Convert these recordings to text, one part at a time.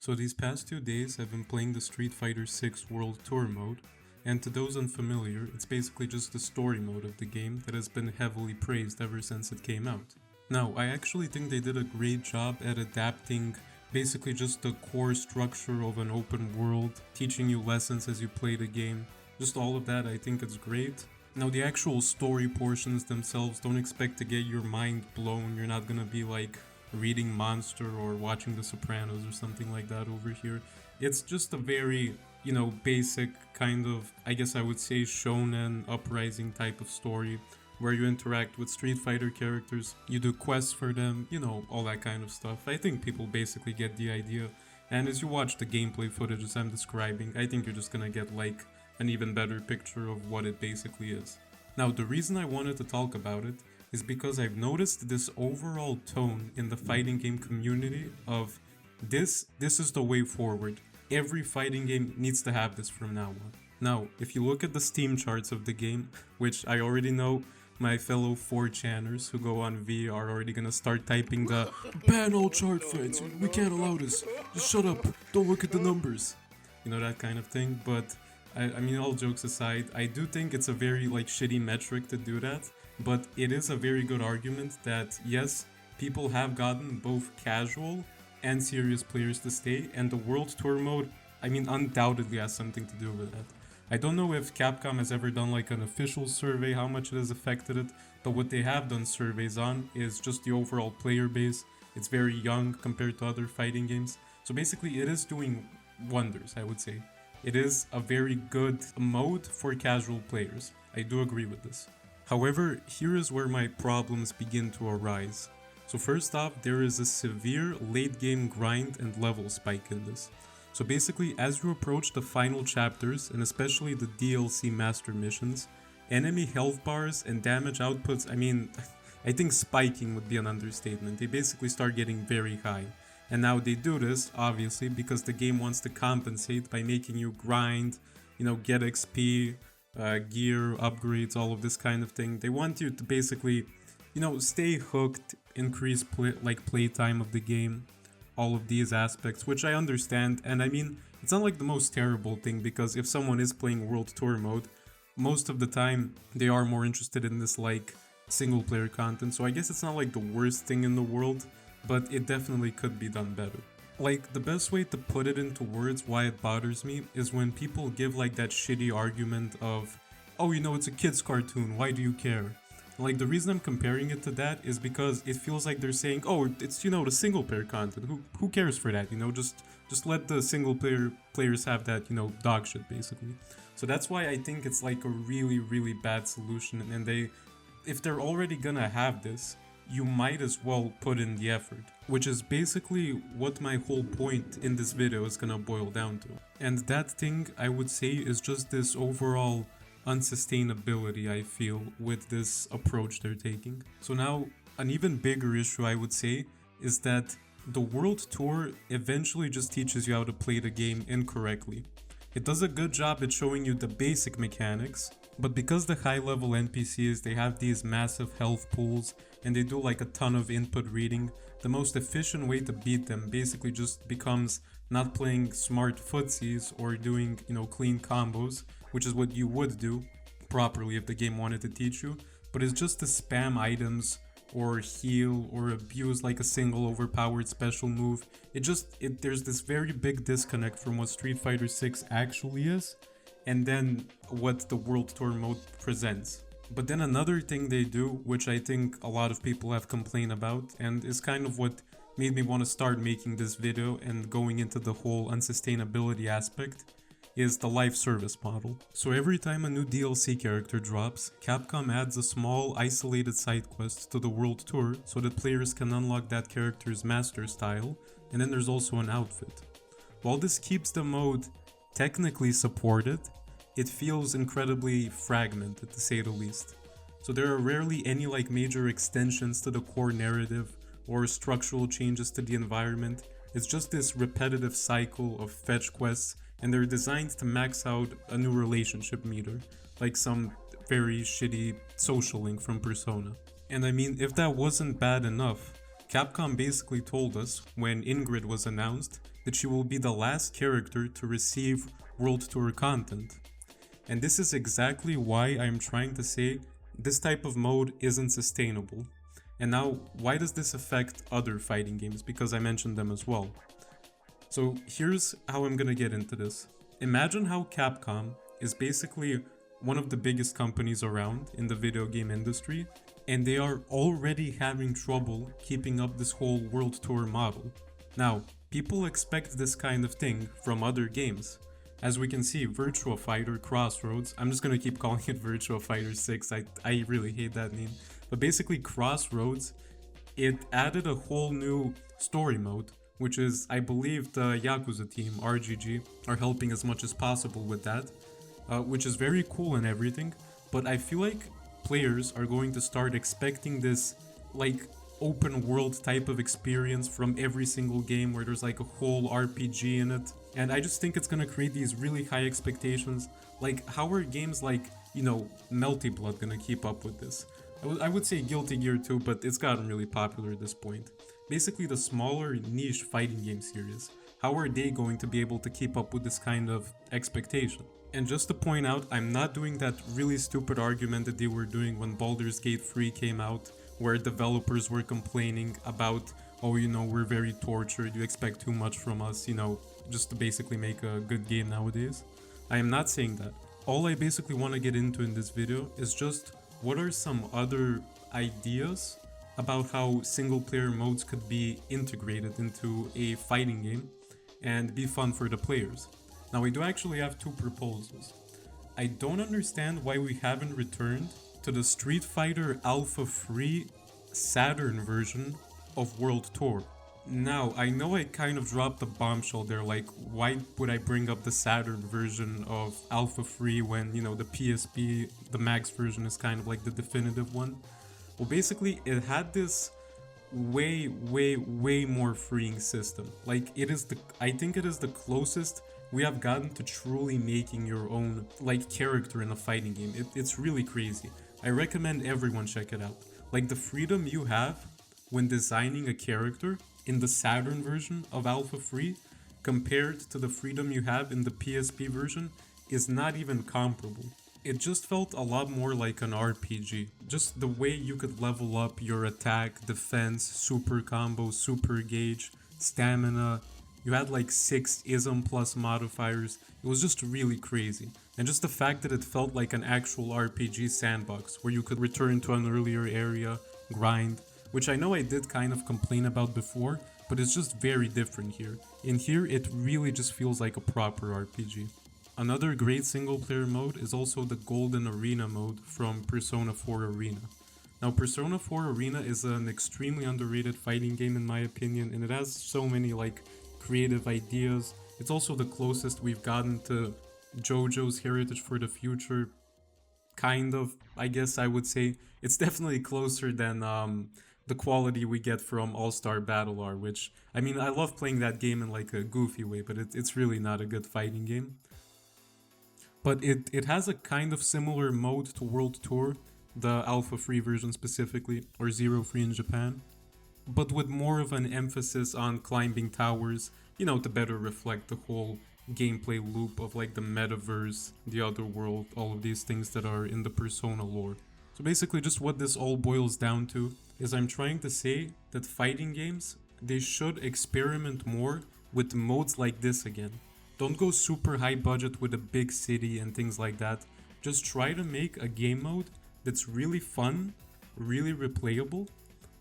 So these past 2 days I've been playing the Street Fighter 6 World Tour mode, and to those unfamiliar, it's basically just the story mode of the game that has been heavily praised ever since it came out. Now, I actually think they did a great job at adapting basically just the core structure of an open world, teaching you lessons as you play the game. Just all of that, I think it's great. Now, the actual story portions themselves, don't expect to get your mind blown. You're not gonna be like reading Monster or watching The Sopranos or something like that over here. It's just a very, basic kind of, I guess I would say, shonen uprising type of story where you interact with Street Fighter characters, you do quests for them, all that kind of stuff. I think people basically get the idea. And as you watch the gameplay footage as I'm describing, I think you're just gonna get like an even better picture of what it basically is. Now, the reason I wanted to talk about it is because I've noticed this overall tone in the fighting game community of this is the way forward. Every fighting game needs to have this from now on. Now, if you look at the Steam charts of the game, which I already know my fellow 4chaners who go on V are already gonna start typing the ban all chart friends, we can't allow this, just shut up, don't look at the numbers. That kind of thing, but I mean, all jokes aside, I do think it's a very shitty metric to do that, but it is a very good argument that yes, people have gotten both casual and serious players to stay, and the World Tour mode, I mean, undoubtedly has something to do with that. I don't know if Capcom has ever done an official survey how much it has affected it, but what they have done surveys on is just the overall player base. It's very young compared to other fighting games, so basically it is doing wonders, I would say. It is a very good mode for casual players. I do agree with this. However, here is where my problems begin to arise. So first off, there is a severe late game grind and level spike in this. So basically, as you approach the final chapters, and especially the DLC master missions, enemy health bars and damage outputs, I think spiking would be an understatement. They basically start getting very high. And now they do this, obviously, because the game wants to compensate by making you grind, get XP, gear, upgrades, all of this kind of thing. They want you to basically, stay hooked, increase play time of the game, all of these aspects, which I understand. And I mean, it's not like the most terrible thing, because if someone is playing World Tour mode, most of the time they are more interested in this single player content. So I guess it's not the worst thing in the world, but it definitely could be done better. The best way to put it into words why it bothers me is when people give that shitty argument of, oh, it's a kid's cartoon, why do you care? The reason I'm comparing it to that is because it feels like they're saying, oh, it's, the single player content, who cares for that, just let the single players have that, dog shit basically. So that's why I think it's a really, really bad solution, and if they're already gonna have this, you might as well put in the effort, which is basically what my whole point in this video is gonna boil down to. And that thing, I would say, is just this overall unsustainability I feel with this approach they're taking. So now, an even bigger issue I would say is that the World Tour eventually just teaches you how to play the game incorrectly. It does a good job at showing you the basic mechanics, but because the high level NPCs, they have these massive health pools and they do a ton of input reading, the most efficient way to beat them basically just becomes not playing smart footsies or doing, clean combos, which is what you would do properly if the game wanted to teach you, but it's just to spam items or heal or abuse a single overpowered special move. There's this very big disconnect from what Street Fighter 6 actually is and then what the World Tour mode presents. But then another thing they do, which I think a lot of people have complained about, and is kind of what made me want to start making this video and going into the whole unsustainability aspect, is the live service model. So every time a new DLC character drops, Capcom adds a small isolated side quest to the World Tour so that players can unlock that character's master style, and then there's also an outfit. While this keeps the mode technically supported, it feels incredibly fragmented, to say the least. So there are rarely any major extensions to the core narrative or structural changes to the environment. It's just this repetitive cycle of fetch quests, and they're designed to max out a new relationship meter, like some very shitty social link from Persona. And I mean, if that wasn't bad enough, Capcom basically told us when Ingrid was announced that she will be the last character to receive World Tour content. And this is exactly why I'm trying to say this type of mode isn't sustainable. And now, why does this affect other fighting games? Because I mentioned them as well. So here's how I'm gonna get into this. Imagine how Capcom is basically one of the biggest companies around in the video game industry, and they are already having trouble keeping up this whole World Tour model. Now, people expect this kind of thing from other games. As we can see, Virtua Fighter Crossroads, I'm just gonna keep calling it Virtua Fighter 6, I really hate that name. But basically Crossroads, it added a whole new story mode, which is, I believe the Yakuza team, RGG, are helping as much as possible with that, which is very cool and everything, but I feel like players are going to start expecting this, like, open world type of experience from every single game where there's like a whole RPG in it. And I just think it's gonna create these really high expectations. Like, how are games like, Melty Blood gonna keep up with this? I would say Guilty Gear too, but it's gotten really popular at this point. Basically, the smaller niche fighting game series, how are they going to be able to keep up with this kind of expectation? And just to point out, I'm not doing that really stupid argument that they were doing when Baldur's Gate 3 came out, where developers were complaining about, oh, we're very tortured, you expect too much from us, just to basically make a good game nowadays. I am not saying that. All I basically want to get into in this video is just what are some other ideas about how single player modes could be integrated into a fighting game and be fun for the players. Now, we do actually have two proposals. I don't understand why we haven't returned to the Street Fighter Alpha Free Saturn version of World Tour. Now, I know I kind of dropped a bombshell there, like, why would I bring up the Saturn version of Alpha Free when, the PSP, the Max version is kind of like the definitive one? Well, basically, it had this way more freeing system. Like, I think it is the closest we have gotten to truly making your own, like, character in a fighting game. It's really crazy. I recommend everyone check it out. Like, the freedom you have when designing a character in the Saturn version of Alpha Free compared to the freedom you have in the PSP version is not even comparable. It just felt a lot more like an RPG. Just the way you could level up your attack, defense, super combo, super gauge, stamina. You had like 6 ism plus modifiers. It was just really crazy. And just the fact that it felt like an actual RPG sandbox where you could return to an earlier area, grind, which I know I did kind of complain about before, but it's just very different here. In here, it really just feels like a proper RPG. Another great single player mode is also the Golden Arena mode from Persona 4 Arena. Now, Persona 4 Arena is an extremely underrated fighting game in my opinion, and it has so many like creative ideas. It's also the closest we've gotten to JoJo's Heritage for the Future, kind of, I guess I would say. It's definitely closer than the quality we get from All-Star Battle R, which, I mean, I love playing that game in like a goofy way, but it's really not a good fighting game. But it has a kind of similar mode to World Tour, the Alpha Free version specifically, or Zero Free in Japan, but with more of an emphasis on climbing towers, to better reflect the whole gameplay loop of like the metaverse, the other world, all of these things that are in the Persona lore. So basically just what this all boils down to is I'm trying to say that fighting games, they should experiment more with modes like this again. Don't go super high budget with a big city and things like that. Just try to make a game mode that's really fun, really replayable,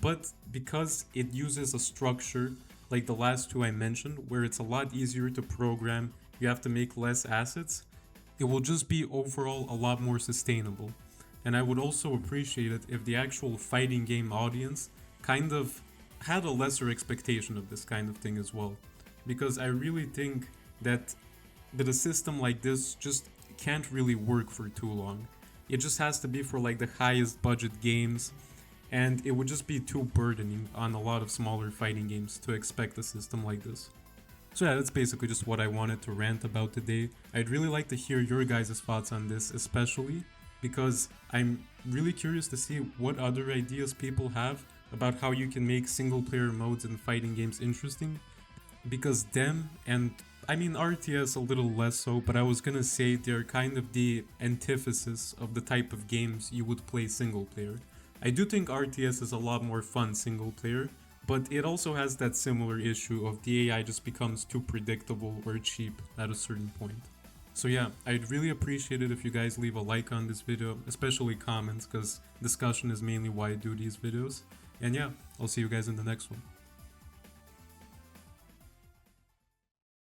but because it uses a structure like the last two I mentioned, where it's a lot easier to program, you have to make less assets, it will just be overall a lot more sustainable. And I would also appreciate it if the actual fighting game audience kind of had a lesser expectation of this kind of thing as well. Because I really think that a system like this just can't really work for too long. It just has to be for like the highest budget games, and it would just be too burdening on a lot of smaller fighting games to expect a system like this. So yeah, that's basically just what I wanted to rant about today. I'd really like to hear your guys' thoughts on this, especially because I'm really curious to see what other ideas people have about how you can make single player modes in fighting games interesting. because them and I mean RTS a little less so, but I was gonna say they're kind of the antithesis of the type of games you would play single player. I do think RTS is a lot more fun single player, but it also has that similar issue of the AI just becomes too predictable or cheap at a certain point. So yeah, I'd really appreciate it if you guys leave a like on this video, especially comments, because discussion is mainly why I do these videos. And yeah, I'll see you guys in the next one.